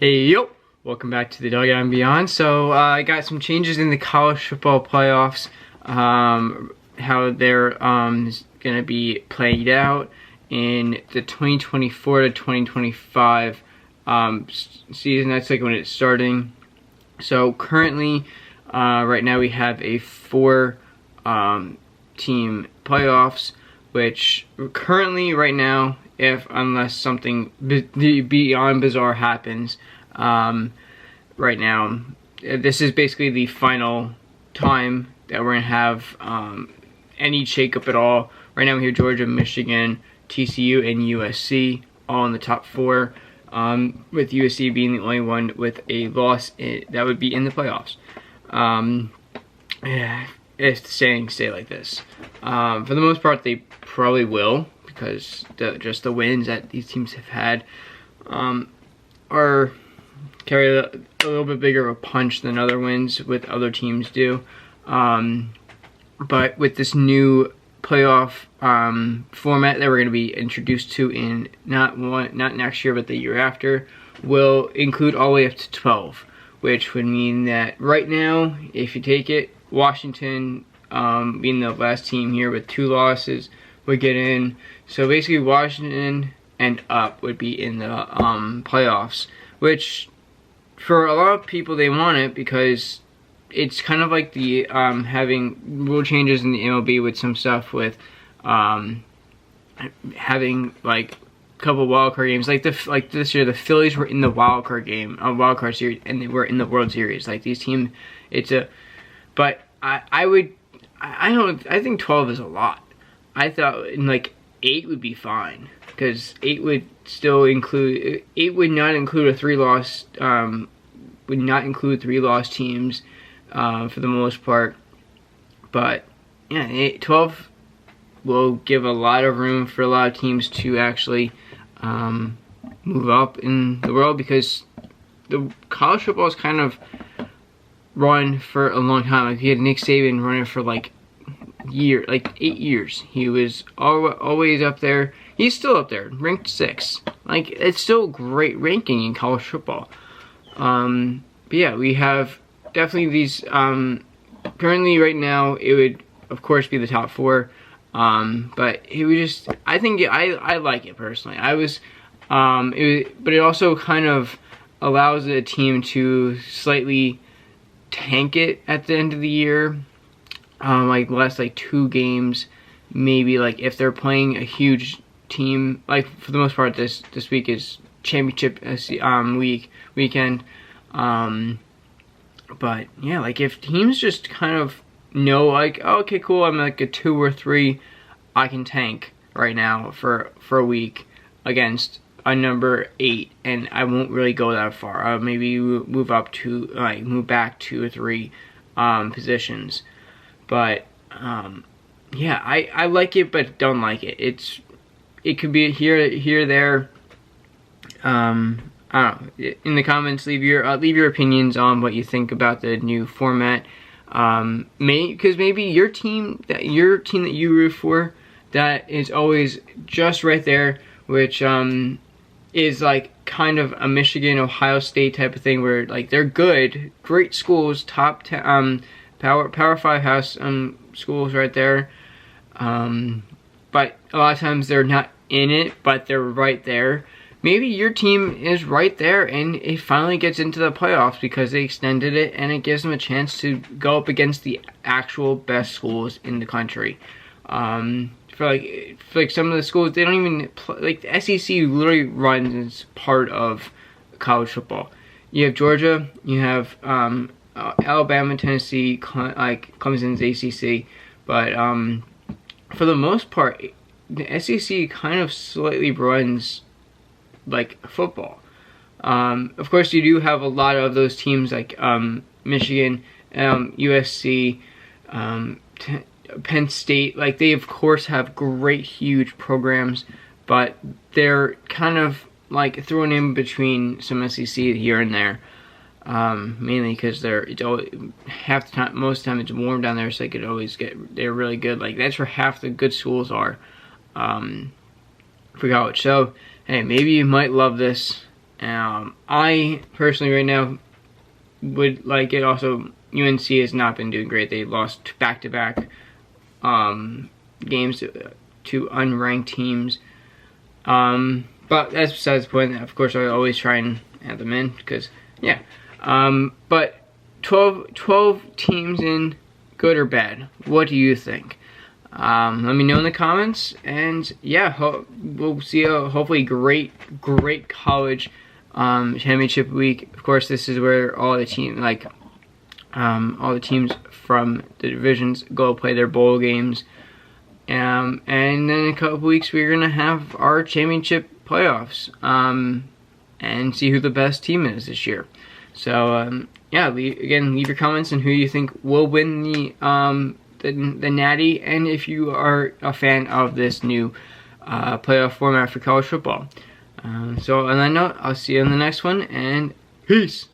Hey yo, welcome back to the Dugout and Beyond. So I got some changes in the college football playoffs, how they're gonna be played out in the 2024 to 2025 season. That's like when it's starting. So currently, right now we have a 4-team playoffs, which currently right now, unless something beyond bizarre happens, right now, this is basically the final time that we're gonna have any shakeup at all. Right now we have Georgia, Michigan, TCU, and USC all in the top 4, with USC being the only one with a loss that would be in the playoffs. If the standings stay like this, for the most part they probably will, because just the wins that these teams have had carry a little bit bigger of a punch than other wins with other teams do. But with this new playoff format that we're going to be introduced to in not next year but the year after, will include all the way up to 12, which would mean that right now, if you take it, Washington being the last team here with 2 losses would get in. So basically Washington and up would be in the playoffs, which for a lot of people they want it, because it's kind of like the having rule changes in the MLB with some stuff with having like a couple wildcard games. Like this year, the Phillies were in the wildcard series, and they were in the World Series. Like these teams, but I think 12 is a lot. I thought like 8 would be fine, because 8 would still include, 8 would not include a 3-loss, would not include 3-loss teams for the most part. But yeah, 12 will give a lot of room for a lot of teams to actually move up in the world, because the college football is kind of run for a long time. Like you had Nick Saban running for like 8 years. He was always up there. He's still up there, ranked 6. Like, it's still great ranking in college football. But yeah, we have definitely these. Currently, right now, it would of course be the top 4. But it would just. I think I like it personally. But it also kind of allows a team to slightly tank it at the end of the year. Like last 2 games, maybe, like if they're playing a huge team, like for the most part this week is championship weekend. But yeah, like if teams just kind of know, like, oh, okay, cool, I'm like a 2 or 3, I can tank right now for a week against a number 8, and I won't really go that far. I'll maybe move back 2 or 3 positions. But yeah, I like it, but don't like it. It could be here, there. I don't know. In the comments, leave your opinions on what you think about the new format. Because maybe your team that you root for, that is always just right there, which is like kind of a Michigan, Ohio State type of thing, where like they're good, great schools, top 10, Power 5 house schools right there. But a lot of times they're not in it, but they're right there. Maybe your team is right there and it finally gets into the playoffs because they extended it, and it gives them a chance to go up against the actual best schools in the country. For like some of the schools, they don't even play, like the SEC literally runs as part of college football. You have Georgia, you have Alabama, Tennessee, Clemson's ACC, but for the most part, the SEC kind of slightly runs like football. Of course, you do have a lot of those teams like Michigan, USC, Penn State. Like they of course have great, huge programs, but they're kind of like thrown in between some SEC here and there. Mainly because most of the time it's warm down there, so they're really good. Like that's where half the good schools are for college. So hey, maybe you might love this I personally right now would like it. Also, UNC has not been doing great. They lost back-to-back games to unranked teams. But that's besides the point. Of course, I always try and add them in because, yeah. But 12 teams in, good or bad? What do you think? Let me know in the comments. And yeah, we'll see a hopefully great college championship week. Of course, this is where all the teams from the divisions go play their bowl games. And then in a couple weeks, we're gonna have our championship playoffs, and see who the best team is this year. So yeah, leave your comments on who you think will win the Natty, and if you are a fan of this new playoff format for college football. So on that note, I'll see you on the next one, and peace.